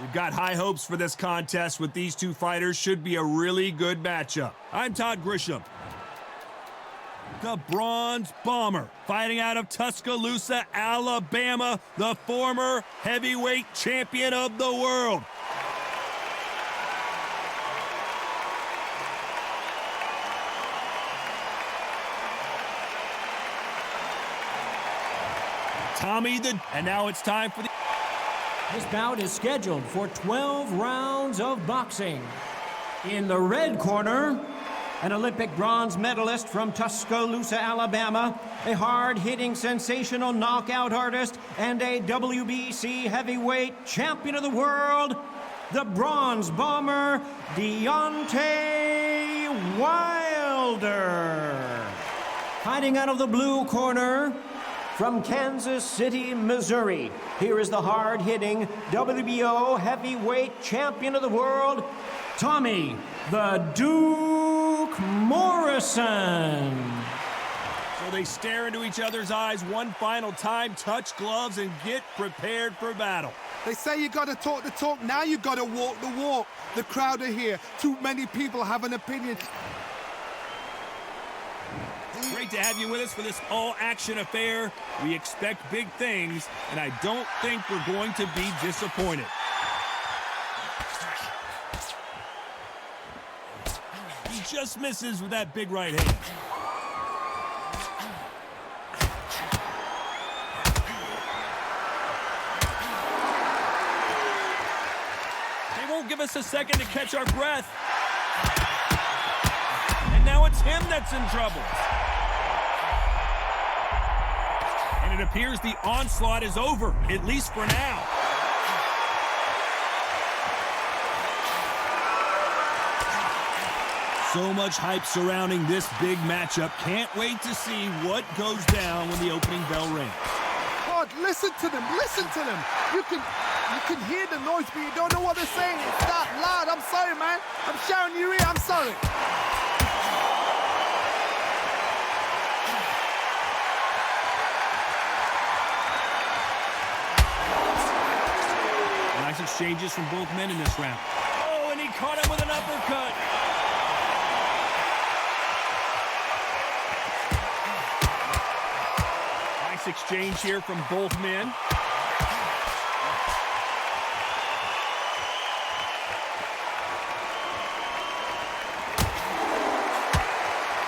We've got high hopes for this contest with these two fighters. Should be a really good matchup. I'm Todd Grisham. The Bronze Bomber, fighting out of Tuscaloosa, Alabama, the former heavyweight champion of the world. And now it's time for the... This bout is scheduled for 12 rounds of boxing. In the red corner, an Olympic bronze medalist from Tuscaloosa, Alabama, a hard-hitting, sensational knockout artist, and a WBC heavyweight champion of the world, the Bronze Bomber, Deontay Wilder. Fighting out of the blue corner, from Kansas City, Missouri, here is the hard-hitting WBO heavyweight champion of the world, Tommy the Duke Morrison. So they stare into each other's eyes one final time, touch gloves, and get prepared for battle. They say you gotta talk the talk, now you gotta walk the walk. The crowd are here. Too many people have an opinion. Great to have you with us for this all-action affair. We expect big things, and I don't think we're going to be disappointed. He just misses with that big right hand. They won't give us a second to catch our breath. And now it's him that's in trouble. It appears the onslaught is over, at least for now. So much hype surrounding this big matchup. Can't wait to see what goes down when the opening bell rings. God, listen to them, listen to them. You can hear the noise, but you don't know what they're saying. It's that loud. I'm sorry, man. I'm shouting you here. I'm sorry. Nice exchanges from both men in this round. Oh, and he caught him with an uppercut. Nice exchange here from both men.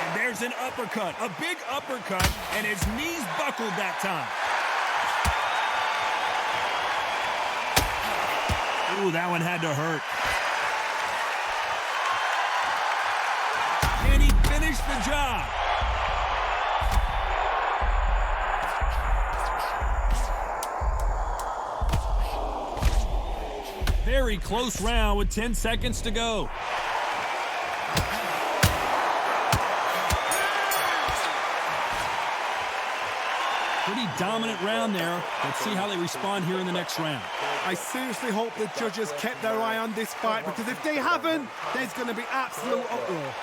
And there's an uppercut, a big uppercut, and his knees buckled that time. Ooh, that one had to hurt. And he finished the job. Very close round with 10 seconds to go. Pretty dominant round there. Let's see how they respond here in the next round. I seriously hope the judges kept their eye on this fight, because if they haven't, there's going to be absolute uproar.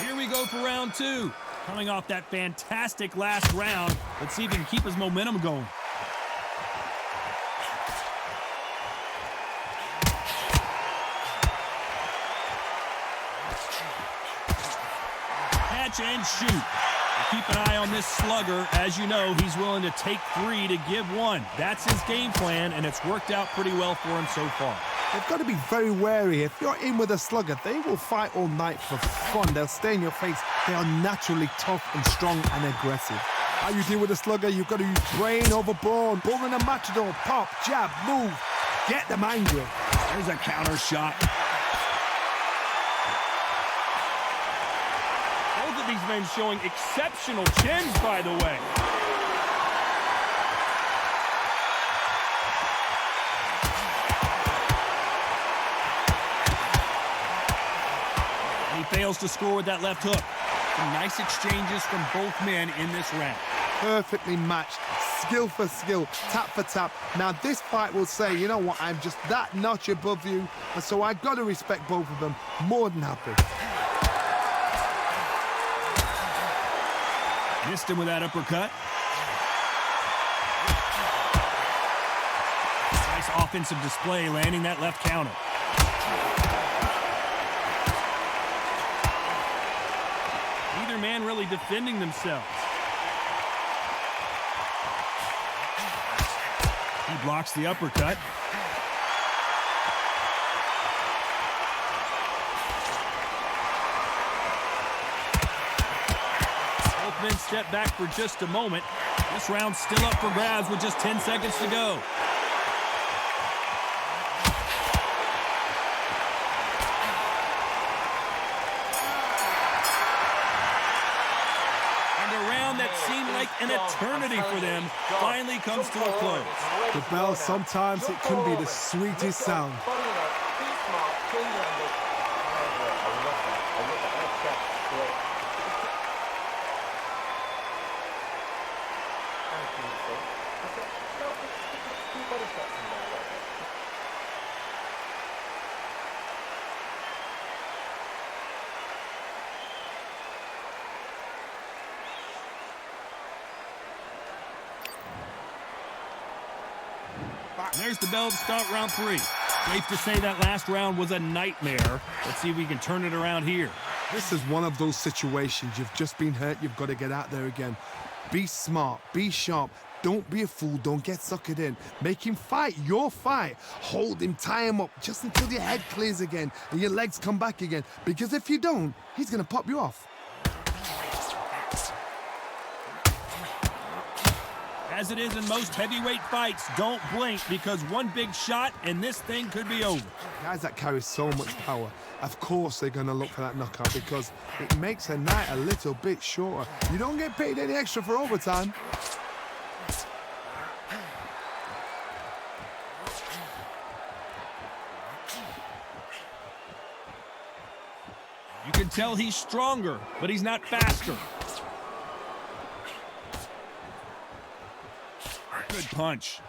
Here we go for round two. Coming off that fantastic last round, let's see if he can keep his momentum going. And shoot. Keep an eye on this slugger. As you know, he's willing to take 3 to give 1. That's his game plan, and it's worked out pretty well for him so far. They've got to be very wary. If you're in with a slugger, they will fight all night for fun. They'll stay in your face. They are naturally tough and strong and aggressive. How you deal with a slugger, you've got to use brain over brawn. Bull in a matador. Pop, jab, move. Get them angry. There's a counter shot. These men showing exceptional chins, by the way. And he fails to score with that left hook. Some nice exchanges from both men in this round. Perfectly matched, skill for skill, tap for tap. Now this fight will say, you know what, I'm just that notch above you, and so I've got to respect both of them more than happy. Missed him with that uppercut. Nice offensive display, landing that left counter. Neither man really defending themselves. He blocks the uppercut. Both men step back for just a moment. This round's still up for grabs with just 10 seconds to go. An eternity for them finally comes to a close. The bell, sometimes it can be the sweetest sound. There's the bell to start round 3. Safe to say that last round was a nightmare. Let's see if we can turn it around here. This is one of those situations. You've just been hurt. You've got to get out there again. Be smart. Be sharp. Don't be a fool. Don't get suckered in. Make him fight your fight. Hold him. Tie him up just until your head clears again and your legs come back again. Because if you don't, he's going to pop you off. As it is in most heavyweight fights, don't blink because one big shot and this thing could be over. Guys that carry so much power, of course they're going to look for that knockout because it makes a night a little bit shorter. You don't get paid any extra for overtime. You can tell he's stronger, but he's not faster. Good punch.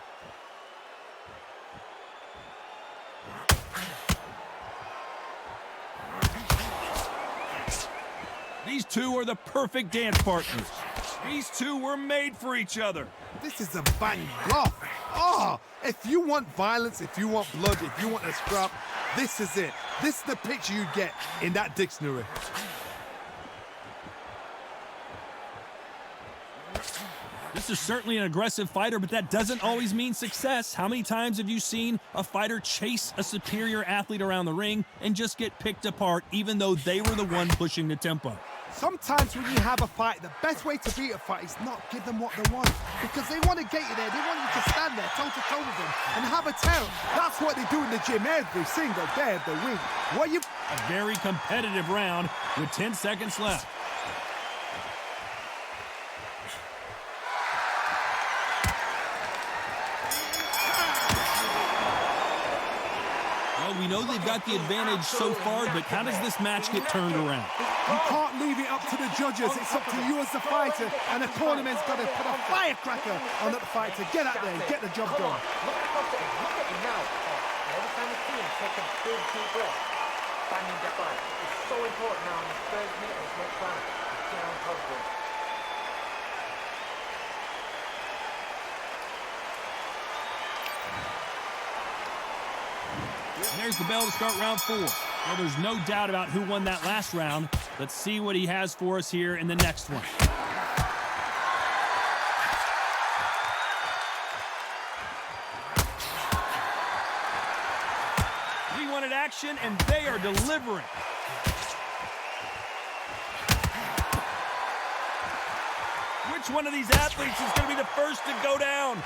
These two are the perfect dance partners. These two were made for each other. This is a bang off. Oh, if you want violence, if you want blood, if you want a scrap, this is it. This is the picture you get in that dictionary. This is certainly an aggressive fighter, but that doesn't always mean success. How many times have you seen a fighter chase a superior athlete around the ring and just get picked apart even though they were the one pushing the tempo? Sometimes when you have a fight, the best way to beat a fight is not give them what they want. Because they want to get you there. They want you to stand there toe-to-toe with them and have a tell. That's what they do in the gym every single day of the week. A very competitive round with 10 seconds left. We know they've got the advantage so far, but how does this match get turned around? You can't leave it up to the judges. It's up to you as the fighter, and the tournament's got to put a firecracker on that fight to get out there and get the job done. Look at him now. Every time you see him, take a big deep breath. Banging the fight. It's so important now in the first minute of this next round. See how positive. There's the bell to start round 4. Well, there's no doubt about who won that last round. Let's see what he has for us here in the next one. We wanted action, and they are delivering. Which one of these athletes is going to be the first to go down?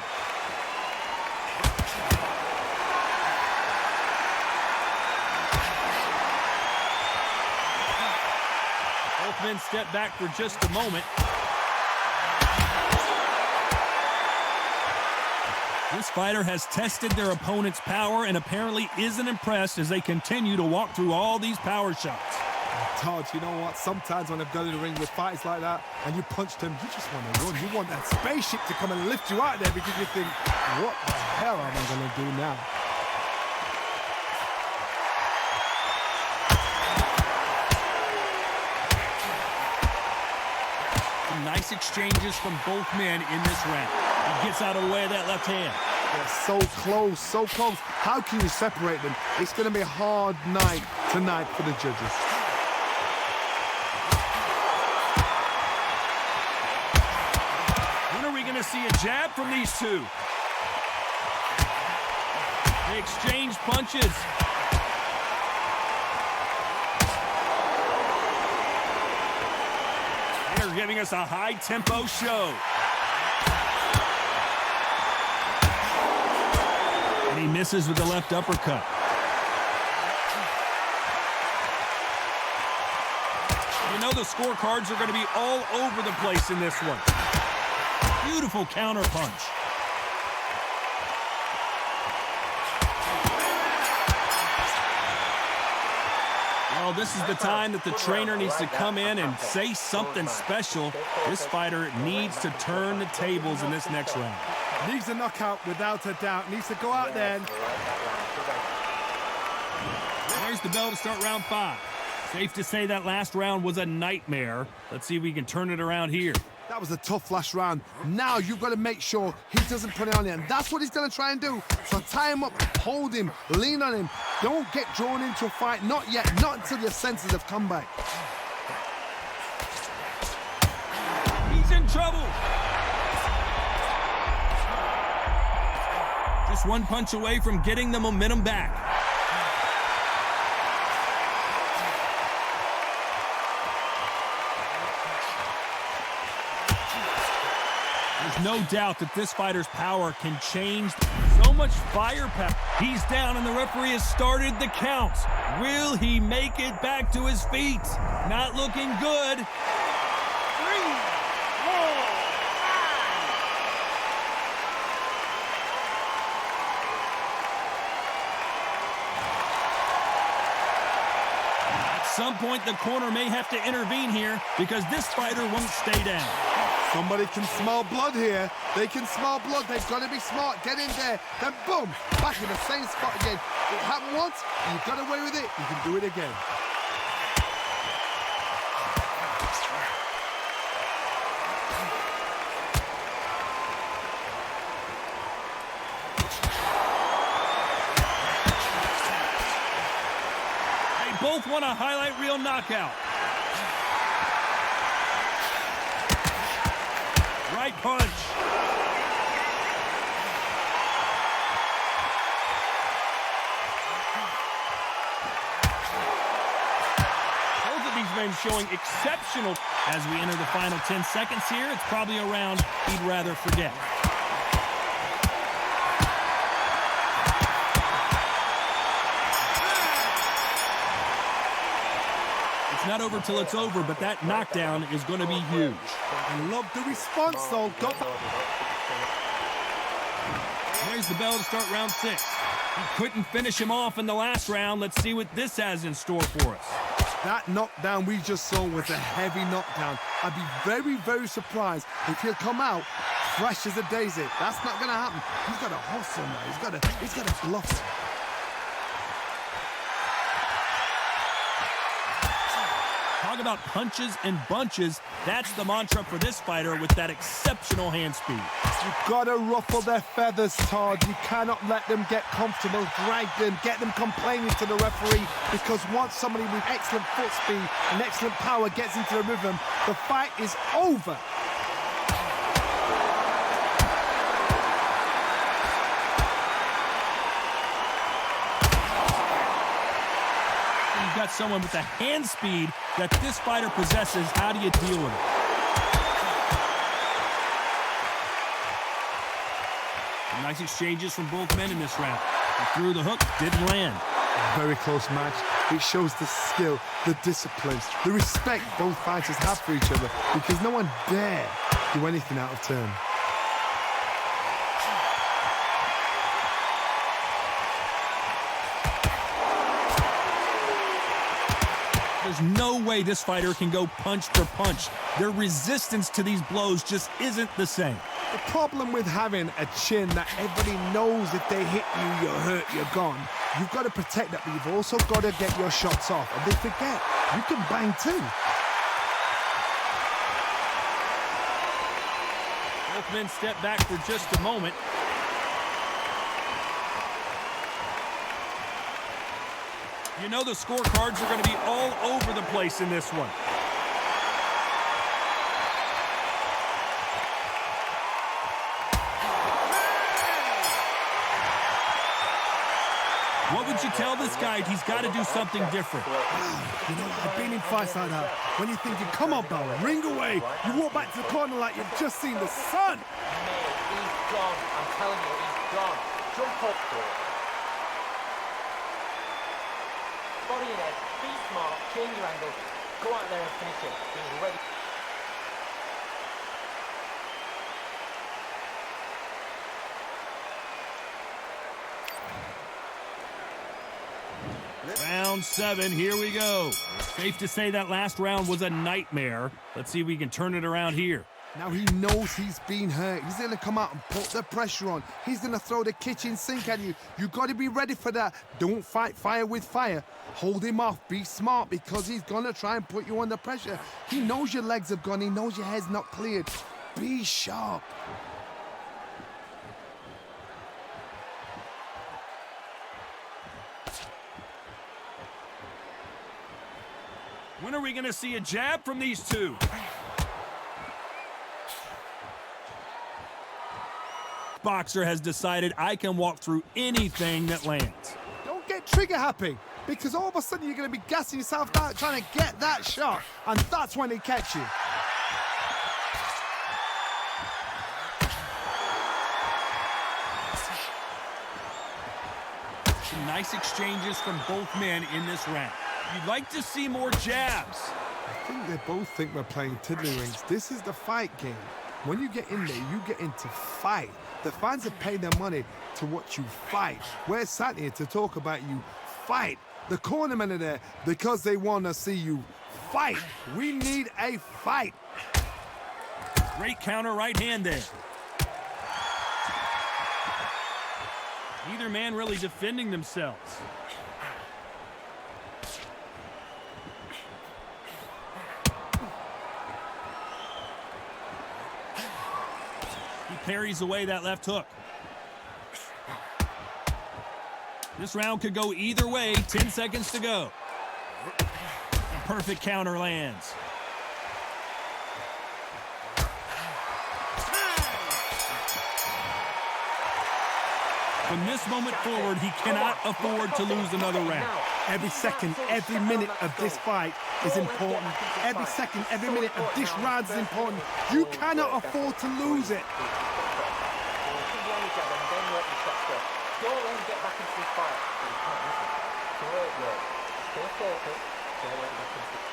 Both men step back for just a moment. This fighter has tested their opponent's power and apparently isn't impressed as they continue to walk through all these power shots. Todd, you know what? Sometimes when I've gone in the ring with fights like that and you punched him, you just want to run. You want that spaceship to come and lift you out there because you think, what the hell am I going to do now? Some nice exchanges from both men in this round. He gets out of the way of that left hand. They're so close, so close. How can you separate them? It's going to be a hard night tonight for the judges. When are we going to see a jab from these two? They exchange punches. They're giving us a high-tempo show. And he misses with the left uppercut. You know the scorecards are going to be all over the place in this one. Beautiful counter punch. Well, this is the time that the trainer needs to come in and say something special. This fighter needs to turn the tables in this next round. Needs a knockout without a doubt. Needs to go out there and... There's the bell to start round 5. Safe to say that last round was a nightmare. Let's see if we can turn it around here. That was a tough last round. Now you've got to make sure he doesn't put it on you. And that's what he's going to try and do. So tie him up, hold him, lean on him. Don't get drawn into a fight. Not yet. Not until your senses have come back. He's in trouble. Just one punch away from getting the momentum back. There's no doubt that this fighter's power can change. So much firepower. He's down and the referee has started the count. Will he make it back to his feet? Not looking good. 3, 4. At some point, the corner may have to intervene here because this fighter won't stay down. Somebody can smell blood here. They can smell blood. They've got to be smart. Get in there. Then boom, back in the same spot again. It happened once. You got away with it. You can do it again. They both want a highlight reel knockout. Right punch. Both of these men showing exceptional. As we enter the final 10 seconds here, it's probably a round he'd rather forget. It's not over till it's over, but that knockdown is going to be huge. I love the response, though. There's the bell to start round 6. He couldn't finish him off in the last round. Let's see what this has in store for us. That knockdown we just saw was a heavy knockdown. I'd be very, very surprised if he'll come out fresh as a daisy. That's not going to happen. He's got to hustle now. He's got to bluff. Talk about punches and bunches. That's the mantra for this fighter with that exceptional hand speed. You've got to ruffle their feathers, Todd. You cannot let them get comfortable, drag them, get them complaining to the referee, because once somebody with excellent foot speed and excellent power gets into the rhythm, the fight is over. You've got someone with the hand speed that this fighter possesses. How do you deal with it? Some nice exchanges from both men in this round. He threw the hook, didn't land. Very close match. It shows the skill, the discipline, the respect both fighters have for each other, because no one dare do anything out of turn. There's no way this fighter can go punch for punch. Their resistance to these blows just isn't the same. The problem with having a chin that everybody knows if they hit you, you're hurt, you're gone. You've got to protect that, but you've also got to get your shots off. And they forget, you can bang too. Both men step back for just a moment. You know the scorecards are going to be all over the place in this one. What would you tell this guy? He's got to do something different. You know, I've been in fights like that. When you're thinking, come on, Bell, ring away. You walk back to the corner like you've just seen the sun. He's gone. I'm telling you, he's gone. Jump up. Body and head. Be smart. Change your angle. Go out there and finish him. He's ready. Round 7, here we go. Safe to say that last round was a nightmare. Let's see if we can turn it around here. Now he knows he's been hurt. He's going to come out and put the pressure on. He's going to throw the kitchen sink at you. You got to be ready for that. Don't fight fire with fire. Hold him off. Be smart because he's going to try and put you under pressure. He knows your legs have gone. He knows your head's not cleared. Be sharp. When are we going to see a jab from these two? Boxer has decided I can walk through anything that lands. Don't get trigger happy because all of a sudden you're going to be gassing yourself out trying to get that shot, and that's when he catch you. Some nice exchanges from both men in this round. You'd like to see more jabs. I think they both think we're playing tiddlywinks. This is the fight game. When you get in there, you get in to fight. The fans have paid their money to watch you fight. We're sat here to talk about you fight. The cornermen are there because they want to see you fight. We need a fight. Great counter right hand there. Neither man really defending themselves. He parries away that left hook. This round could go either way. 10 seconds to go. A perfect counter lands. From this moment forward, he cannot afford to lose another round. Every second, every minute of this fight is important. Every second, every minute of this round is important. You cannot afford to lose it. Go and get back into this fight. You can't miss it. Great work. Stay focused. Go and back into it.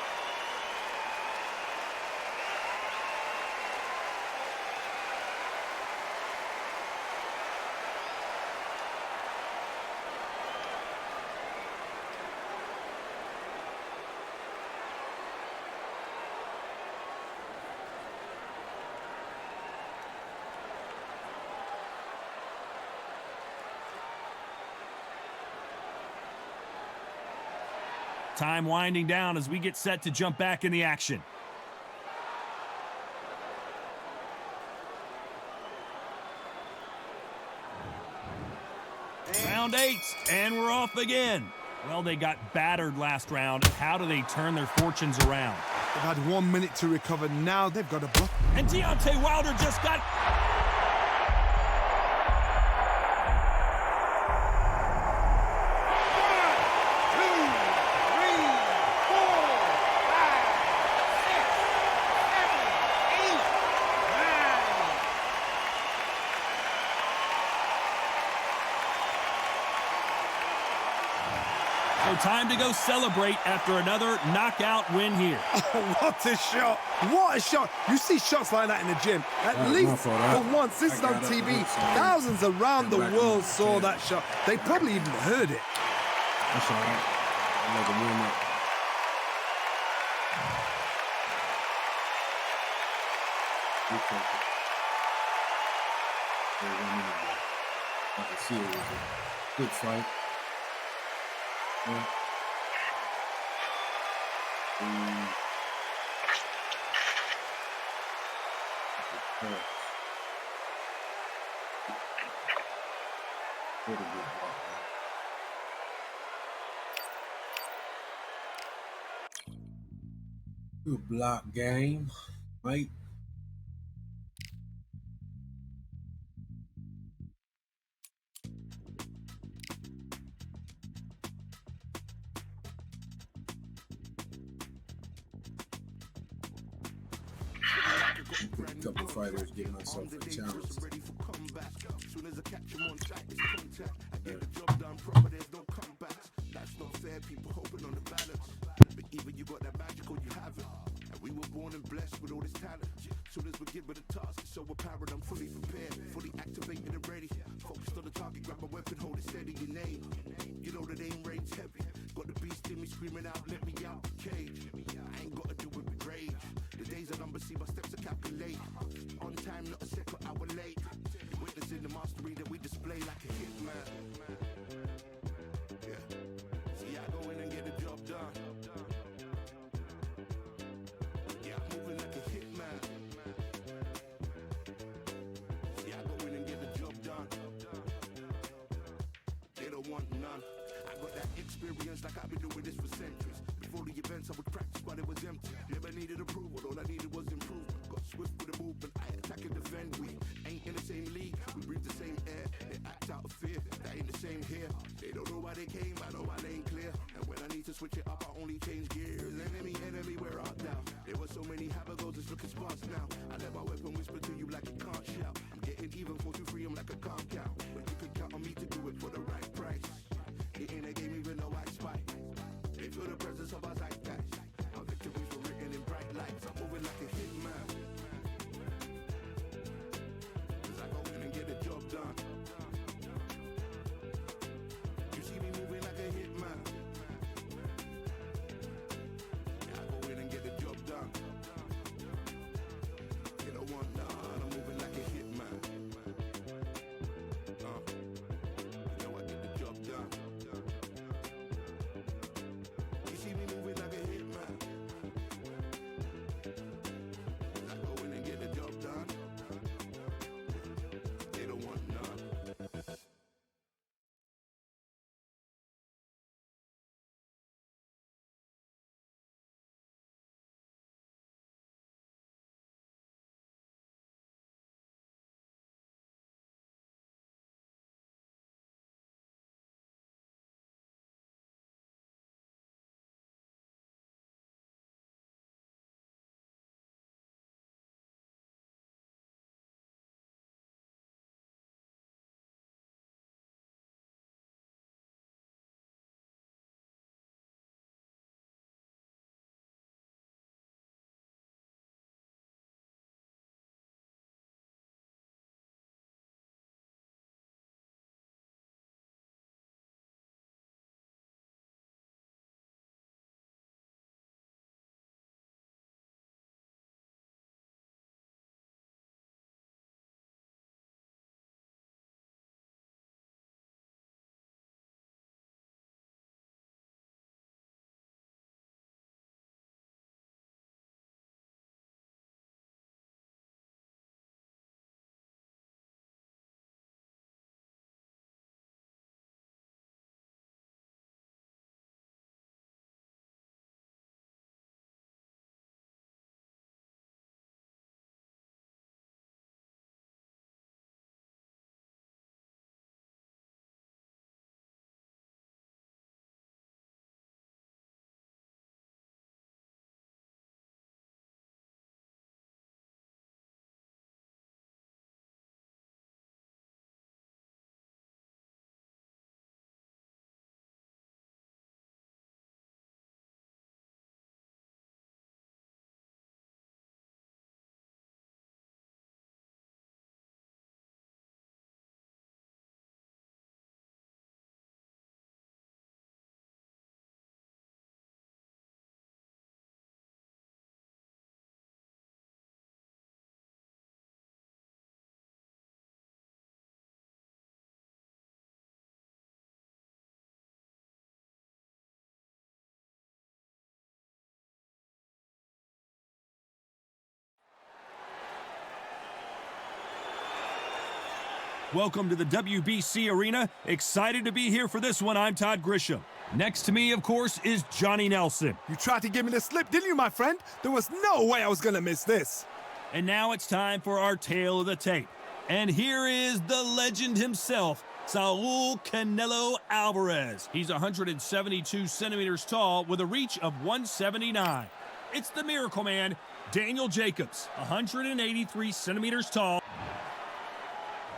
Time winding down as we get set to jump back in the action. Round 8, and we're off again. Well, they got battered last round. How do they turn their fortunes around? They've had 1 minute to recover. Now they've got a block. And Deontay Wilder just got... So time to go celebrate after another knockout win here. Oh, what a shot! What a shot! You see shots like that in the gym. At least for once, this is on TV. Thousands around the world saw that shot. They probably even heard it. That's all right. I'm like a warm up. I can see it was a good fight. Yeah. Pretty good block, man. Good block game, right? A couple fighters giving themselves a challenge. Soon as I catch him on sight, it's contact. I get the job done proper, there's no comebacks. That's not fair, people hoping on the balance. But even you got that magical, you have it. And we were born and blessed with all this talent. Soon as we're given a task, it's so apparent I'm fully prepared, fully activated and ready. Focused on the target, grab my weapon, hold it steady, your name. You know the name reigns heavy. Got the beast in me screaming out, let me out the cage. I ain't gotta do it with rage. The days are numbered, see my steps are calculated. On time, not a second hour late. Witnessing the mastery that we display like a hitman. Yeah. See, I go in and get the job done. Yeah, I'm moving like a hitman. See, I go in and get the job done. They don't want none. I got that experience like I've been doing this for centuries. Before the events, I would practice while it was empty. Never needed approval, all I needed was improvement. Got swift with the movement, I attack and defend. We ain't in the same league, we breathe the same air. They act out of fear, that ain't the same here. They don't know why they came, I know why they ain't clear. And when I need to switch it up, I only change gears. Enemy, where art thou? There were so many habagos, it's looking sparse now. I let my weapon whisper to you like it can't shout. I'm getting even 4-2-3, I'm like a calm count. But you can count on me to do it for the right price. It ain't a game even though I spy. They feel the presence of our zeitgeist. Our victories were written in bright lights. I'm moving like a hitman. Cause I go in and get the job done. You see me moving like a hitman. Yeah, I go in and get the job done. Welcome to the WBC Arena. Excited to be here for this one. I'm Todd Grisham. Next to me, of course, is Johnny Nelson. You tried to give me the slip, didn't you, my friend? There was no way I was going to miss this. And now it's time for our tale of the tape. And here is the legend himself, Saul Canelo Alvarez. He's 172 centimeters tall with a reach of 179. It's the Miracle Man, Daniel Jacobs, 183 centimeters tall.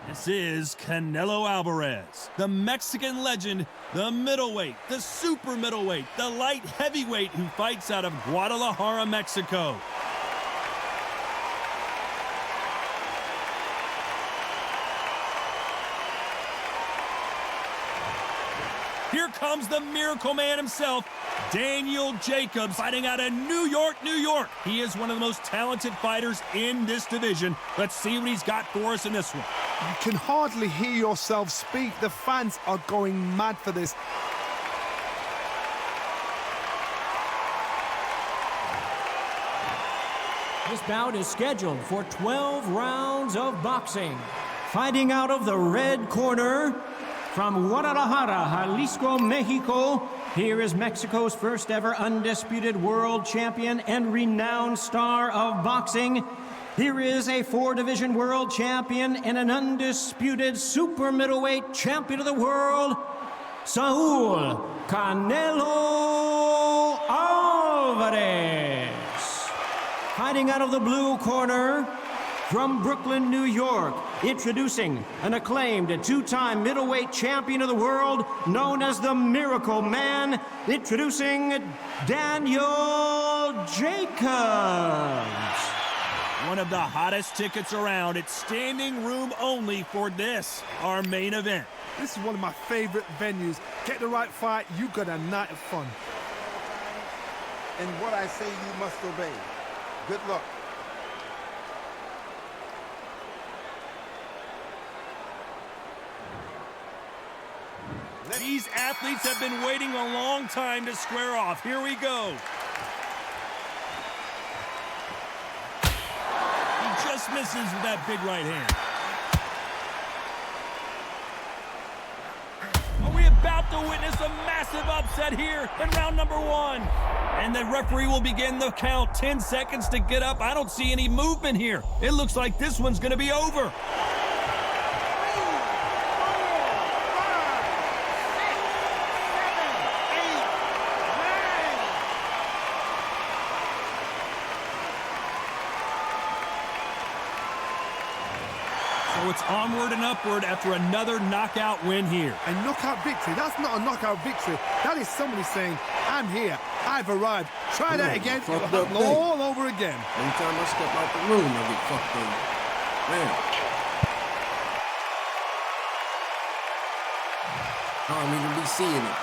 This is Canelo Alvarez, the Mexican legend, the middleweight, the super middleweight, the light heavyweight who fights out of Guadalajara, Mexico. Here comes the Miracle Man himself, Daniel Jacobs, fighting out of New York, New York. He is one of the most talented fighters in this division. Let's see what he's got for us in this one. You can hardly hear yourself speak. The fans are going mad for this. This bout is scheduled for 12 rounds of boxing. Fighting out of the red corner, from Guadalajara, Jalisco, Mexico, here is Mexico's first ever undisputed world champion and renowned star of boxing. Here is a 4-division world champion and an undisputed super middleweight champion of the world, Saul Canelo Alvarez. Fighting out of the blue corner, from Brooklyn, New York, introducing an acclaimed 2-time middleweight champion of the world known as the Miracle Man, introducing Daniel Jacobs. One of the hottest tickets around. It's standing room only for this, our main event. This is one of my favorite venues. Get the right fight, you got a night of fun. And what I say you must obey. Good luck. These athletes have been waiting a long time to square off. Here we go. He just misses with that big right hand. Are we about to witness a massive upset here in round number 1? And the referee will begin the count. 10 seconds to get up. I don't see any movement here. It looks like this one's going to be over. So it's onward and upward after another knockout win here. A knockout victory? That's not a knockout victory. That is somebody saying, I'm here, I've arrived. Try that again, it'll happen all over again. Anytime I step out the room, I get fucked up. Man. I don't even be seeing it.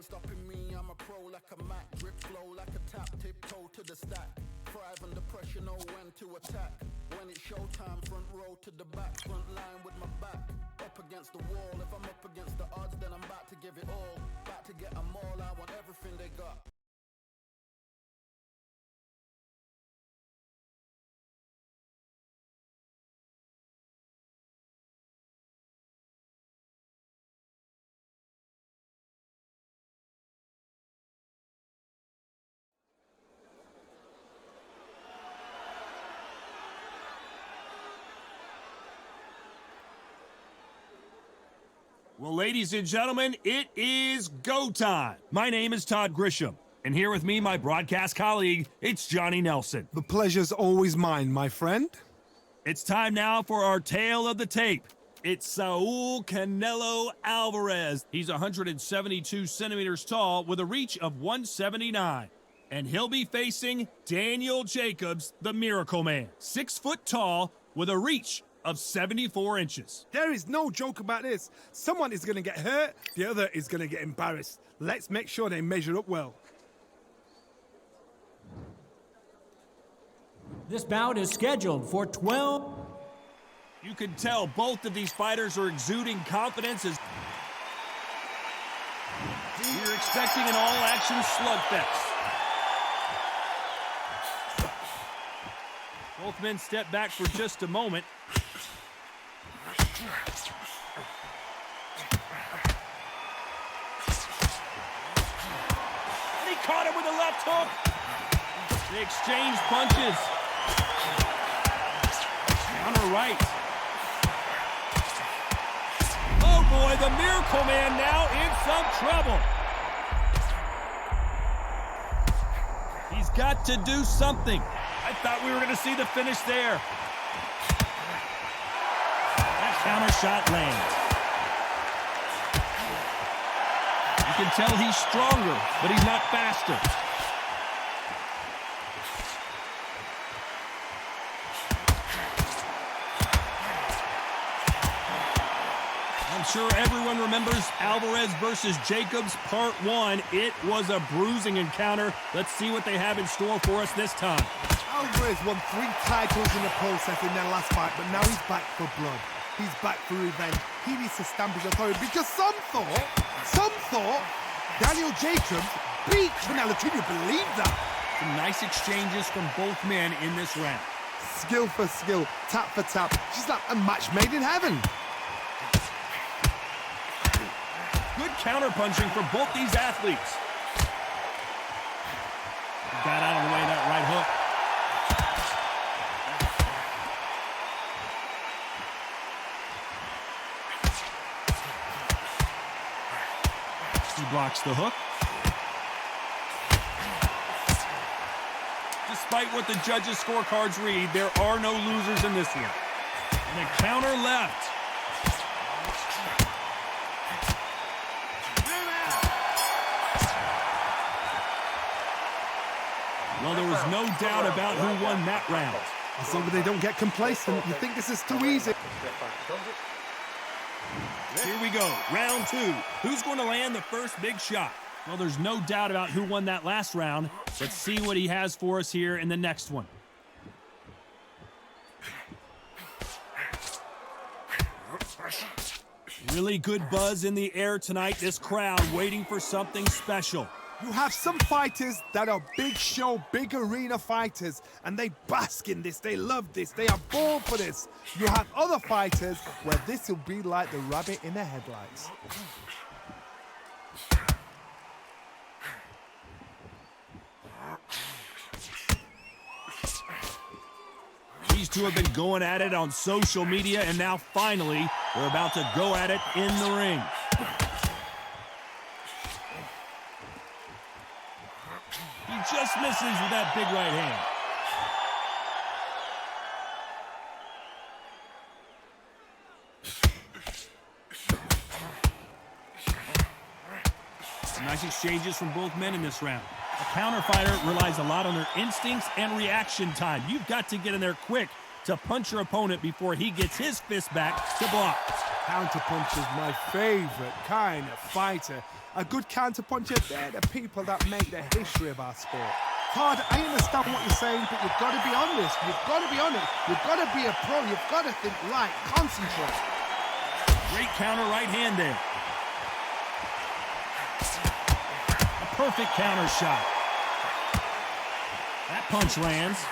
Stopping me, I'm a pro like a Mac. Drip flow like a tap, tiptoe to the stack. Thrive under pressure, know when to attack. When it's showtime, front row to the back. Front line with my back, up against the wall. If I'm up against the odds, then I'm about to give it all. About to get them all, I want everything they got. Well, ladies and gentlemen, it is go time. My name is Todd Grisham, and here with me, my broadcast colleague, it's Johnny Nelson. The pleasure's always mine, my friend. It's time now for our tale of the tape. It's Saul Canelo Alvarez. He's 172 centimeters tall with a reach of 179. And he'll be facing Daniel Jacobs, the Miracle Man. 6 foot tall with a reach of 74 inches. There is no joke about this. Someone is going to get hurt, the other is going to get embarrassed. Let's make sure they measure up well. This bout is scheduled for 12. You can tell both of these fighters are exuding confidence as you're expecting an all-action slugfest. Both men step back for just a moment. And he caught him with a left hook. They exchange punches. Counter right. Oh boy, the Miracle Man now in some trouble. He's got to do something. I thought we were going to see the finish there. That counter shot lands. You can tell he's stronger, but he's not faster. I'm sure everyone remembers Alvarez versus Jacobs Part 1. It was a bruising encounter. Let's see what they have in store for us this time. Alvarez won 3 titles in the process in their last fight, but now he's back for blood. He's back for revenge. He needs to stamp his authority because some thought Daniel Jacobs beat Canelo. Can you believe that? Some nice exchanges from both men in this round. Skill for skill, tap for tap. Just like a match made in heaven. Good counter-punching for both these athletes. Got out of the way of that right hook. He blocks the hook. Despite what the judges' scorecards read, there are no losers in this one. And a counter left. Well, there was no doubt about who won that round. As long as they don't get complacent, you think this is too easy. Here we go, round 2. Who's going to land the first big shot? Well, there's no doubt about who won that last round. Let's see what he has for us here in the next one. Really good buzz in the air tonight. This crowd waiting for something special. You have some fighters that are big show, big arena fighters, and they bask in this, they love this, they are born for this. You have other fighters where this will be like the rabbit in the headlights. These two have been going at it on social media, and now finally, they're about to go at it in the ring. He just misses with that big right hand. Nice exchanges from both men in this round. A counter fighter relies a lot on their instincts and reaction time. You've got to get in there quick to punch your opponent before he gets his fist back to block. Counterpunch is my favorite kind of fighter. A good counterpuncher, they're the people that make the history of our sport. Todd, I understand what you're saying, but you've got to be honest. You've got to be honest. You've got to be a pro. You've got to think light. Concentrate. Great counter right hand there. A perfect counter shot. That punch lands.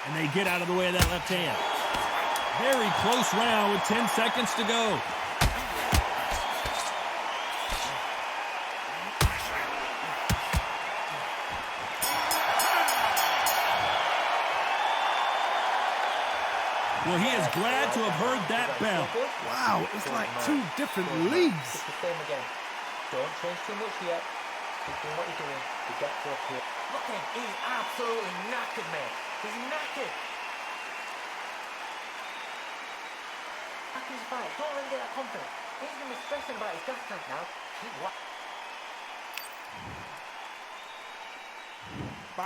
And they get out of the way of that left hand. Very close round with 10 seconds to go. Well, he is glad to have heard that bell. Wow, it's like 2 different leagues. It's the same again. Don't change too much yet. Keep doing what you're doing to get to up here. Look at him. He's absolutely knackered, mate. He's knackered. Back his fight. Don't let him get that confidence. He's going to be stressing about his gas tank now.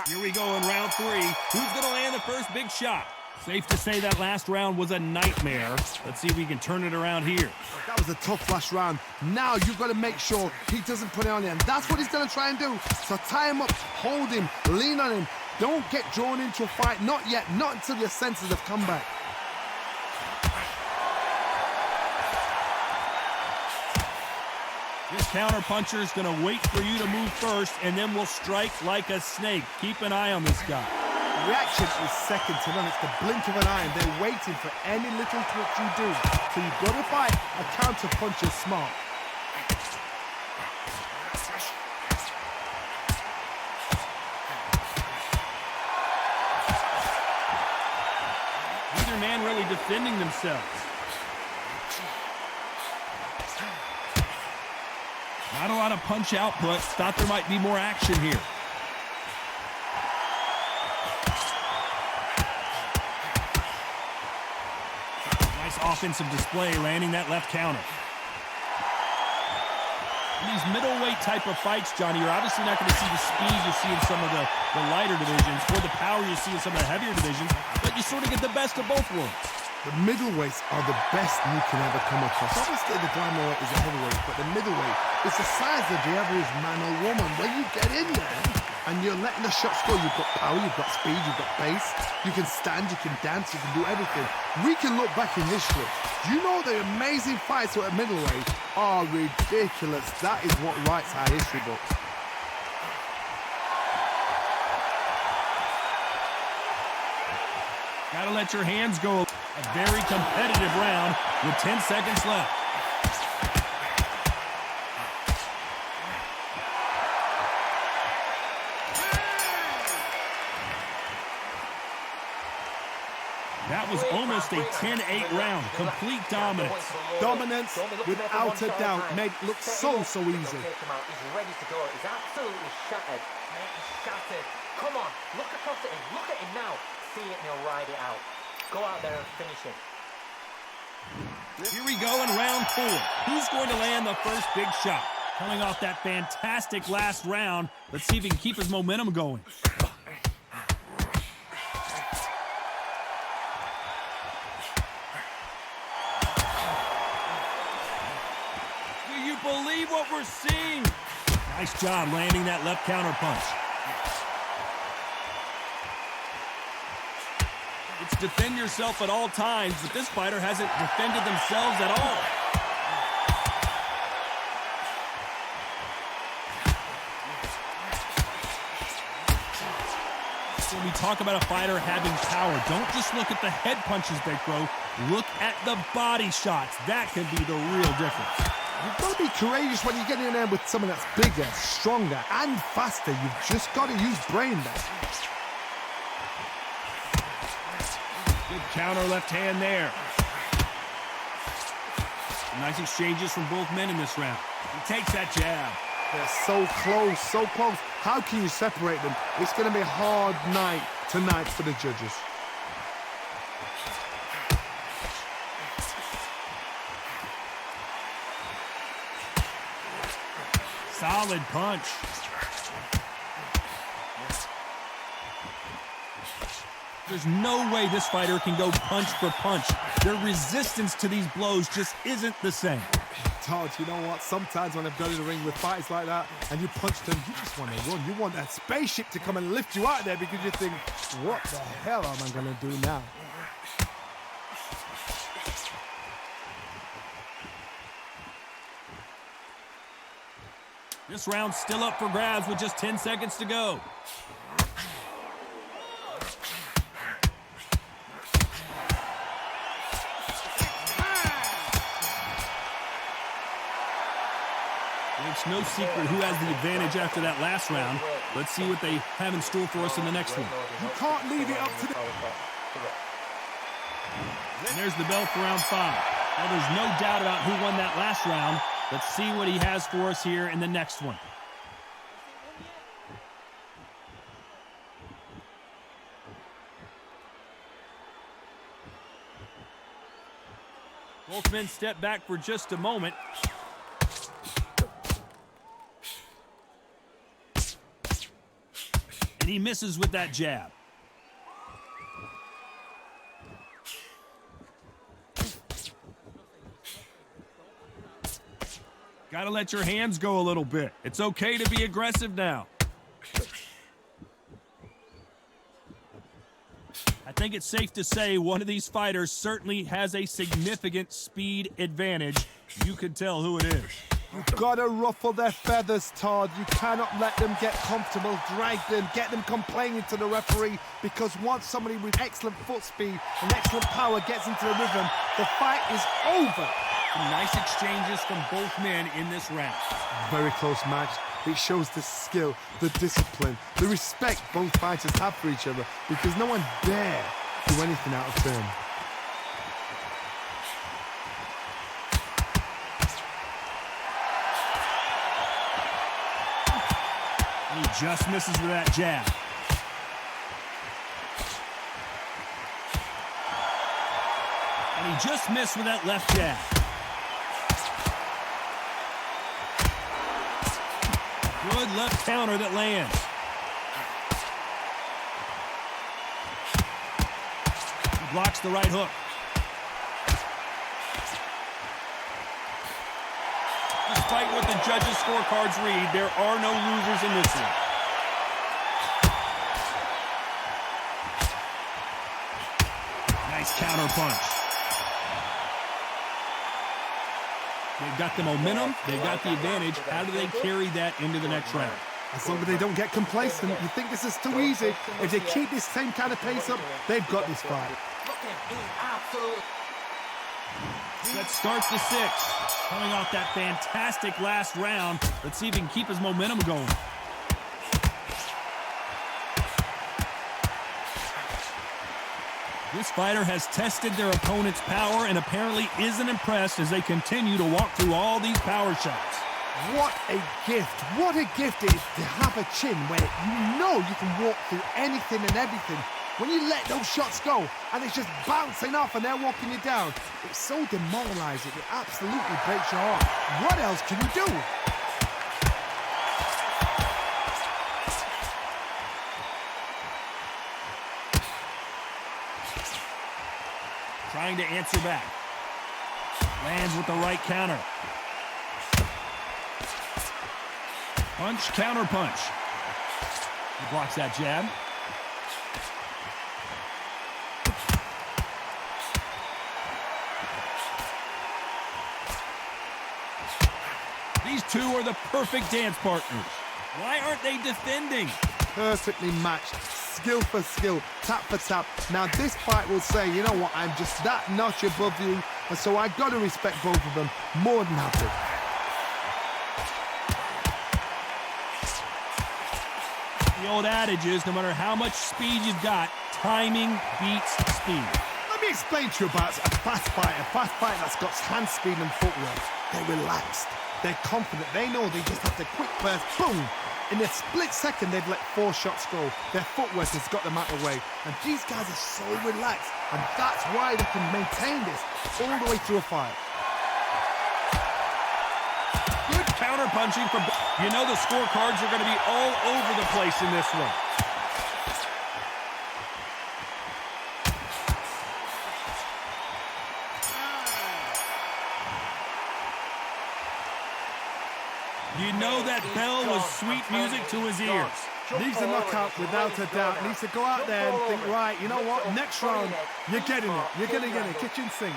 Here we go in round 3. Who's going to land the first big shot? Safe to say that last round was a nightmare. Let's see if we can turn it around here. That was a tough last round. Now you've got to make sure he doesn't put it on you, and that's what he's going to try and do. So tie him up, hold him, lean on him. Don't get drawn into a fight. Not yet. Not until your senses have come back. This counter-puncher is going to wait for you to move first, and then will strike like a snake. Keep an eye on this guy. Reaction is second to none. It's the blink of an eye, and they're waiting for any little twitch you do. So you've got to fight a counter-puncher smart. Neither man really defending themselves. Not a lot of punch output. Thought there might be more action here. Nice offensive display, landing that left counter. In these middleweight type of fights, Johnny, you're obviously not going to see the speed you see in some of the lighter divisions or the power you see in some of the heavier divisions, but you sort of get the best of both worlds. The middleweights are the best you can ever come across. Obviously, the glamour weight is a heavyweight, but the middleweight is the size of the average man or woman. When you get in there and you're letting the shots go, you've got power, you've got speed, you've got pace, you can stand, you can dance, you can do everything. We can look back in history. You know the amazing fights at middleweight are ridiculous. That is what writes our history books. Gotta let your hands go. A very competitive round with 10 seconds left. That was almost a 10-8 round. Complete dominance. Dominance, without a doubt, made it look so easy. He's ready to go. He's absolutely shattered. He's shattered. Come on, look across at him. Look at him now. See it and he'll ride it out. Go out there and finish him. Here we go in round 4. Who's going to land the first big shot? Coming off that fantastic last round, let's see if he can keep his momentum going. Do you believe what we're seeing? Nice job landing that left counter punch. It's defend yourself at all times, but this fighter hasn't defended themselves at all. When we talk about a fighter having power, don't just look at the head punches they throw. Look at the body shots. That can be the real difference. You've got to be courageous when you get in there with someone that's bigger, stronger, and faster. You've just got to use brain there. Good counter left hand there. Some nice exchanges from both men in this round. He takes that jab. They're so close, so close. How can you separate them? It's going to be a hard night tonight for the judges. Solid punch. There's no way this fighter can go punch for punch. Their resistance to these blows just isn't the same. Todd, you know what? Sometimes when I've gone in the ring with fights like that and you punch them, you just want to run. You want that spaceship to come and lift you out there because you think, what the hell am I going to do now? This round's still up for grabs with just 10 seconds to go. It's no secret who has the advantage after that last round. Let's see what they have in store for us in the next one. You can't leave it up to the... And there's the bell for round 5. Well, there's no doubt about who won that last round. Let's see what he has for us here in the next one. Both men step back for just a moment. And he misses with that jab. Gotta let your hands go a little bit. It's okay to be aggressive now. I think it's safe to say one of these fighters certainly has a significant speed advantage. You can tell who it is. You've got to ruffle their feathers, Todd. You cannot let them get comfortable, drag them, get them complaining to the referee, because once somebody with excellent foot speed and excellent power gets into the rhythm, the fight is over. Some nice exchanges from both men in this round. Very close match. It shows the skill, the discipline, the respect both fighters have for each other, because no one dare do anything out of turn. He just misses with that jab. And he just missed with that left jab. Good left counter that lands. He blocks the right hook. Despite what the judges' scorecards read, there are no losers in this one. Nice counter punch. They've got the momentum, they've got the advantage. How do they carry that into the next round? As long as they don't get complacent, you think this is too easy. If they keep this same kind of pace up, they've got this fight. Let's start the sixth. Coming off that fantastic last round, let's see if he can keep his momentum going. This fighter has tested their opponent's power and apparently isn't impressed as they continue to walk through all these power shots. What a gift. What a gift it is to have a chin where you know you can walk through anything and everything. When you let those shots go and it's just bouncing off and they're walking you down, it's so demoralizing. It absolutely breaks your heart. What else can you do? Trying to answer back. Lands with the right counter. Punch, counter punch. He blocks that jab. These two are the perfect dance partners. Why aren't they defending? Perfectly matched, skill for skill, tap for tap. Now this fight will say, you know what, I'm just that notch above you, and so I've got to respect both of them more than happy. The old adage is, no matter how much speed you've got, timing beats speed. Let me explain to you about a fast fighter that's got hand speed and footwork. They're relaxed, they're confident, they know they just have to quick burst, boom! In a split second, they've let 4 shots go. Their footwork has got them out of the way. And these guys are so relaxed, and that's why they can maintain this all the way through a fight. Good counter punching from... You know the scorecards are going to be all over the place in this one. You know that bell was sweet music to his ears. Needs a knockout without a doubt. Needs to go out there and think, right, you know what, next round, you're getting it. You're going to get it. Kitchen sink.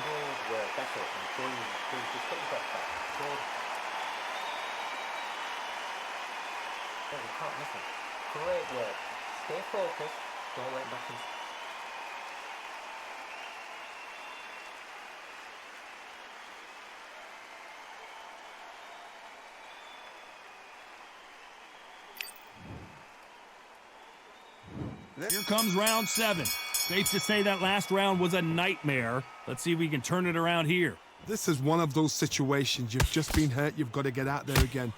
Great work. Stay focused. Don't let back in. Here comes round 7. Safe to say that last round was a nightmare. Let's see if we can turn it around here. This is one of those situations. You've just been hurt. You've got to get out there again.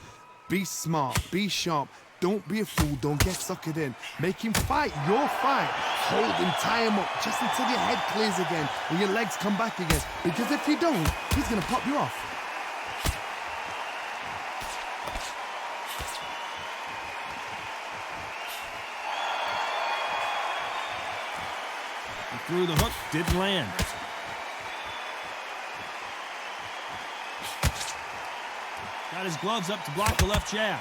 Be smart. Be sharp. Don't be a fool. Don't get suckered in. Make him fight your fight. Hold him, tie him up just until your head clears again and your legs come back again. Because if you don't, he's going to pop you off. He threw the hook, didn't land. Got his gloves up to block the left jab.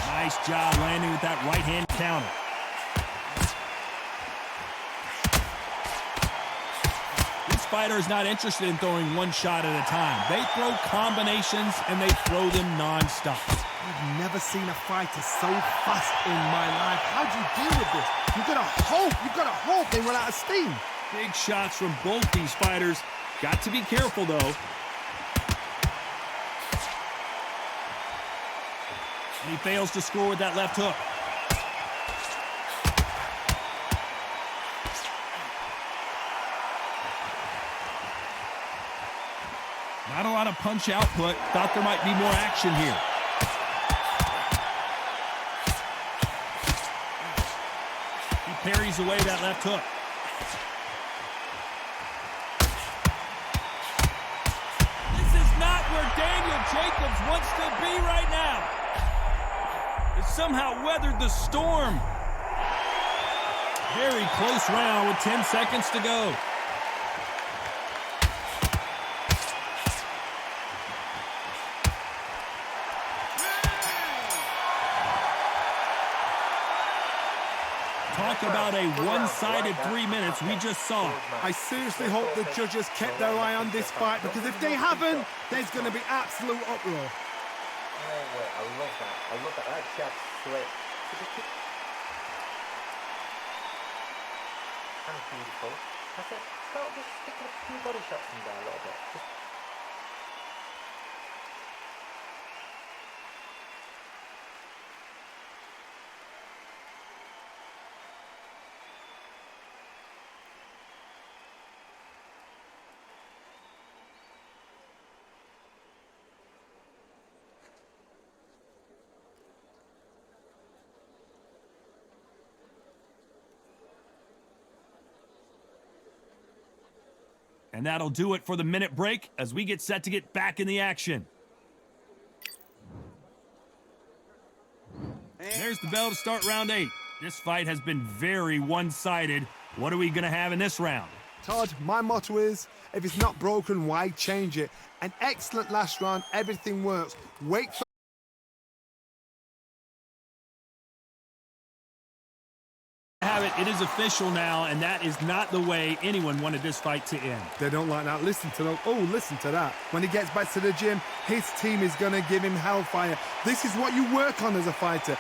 Nice job landing with that right hand counter. This fighter is not interested in throwing one shot at a time. They throw combinations and they throw them non-stop. I've never seen a fighter so fast in my life. How do you deal with this? You've got to hope they run out of steam. Big shots from both these fighters. Got to be careful, though. And he fails to score with that left hook. Not a lot of punch output. Thought there might be more action here. He parries away that left hook. Daniel Jacobs wants to be right now. Has somehow weathered the storm. Very close round with 10 seconds to go. Talk about a one-sided 3 minutes we just saw. I seriously hope the judges kept their eye on this fight, because if they haven't, there's going to be absolute uproar. I love that. I love that. That jab straight. And beautiful. That's it. Start just sticking a few body shots in there a little bit. Just And that'll do it for the minute break as we get set to get back in the action. There's the bell to start round 8. This fight has been very one-sided. What are we going to have in this round? Todd, my motto is, if it's not broken, why change it? An excellent last round, everything works. Wait for It is official now, and that is not the way anyone wanted this fight to end. They don't like that. Listen to them. Oh, listen to that. When he gets back to the gym, his team is going to give him hellfire. This is what you work on as a fighter.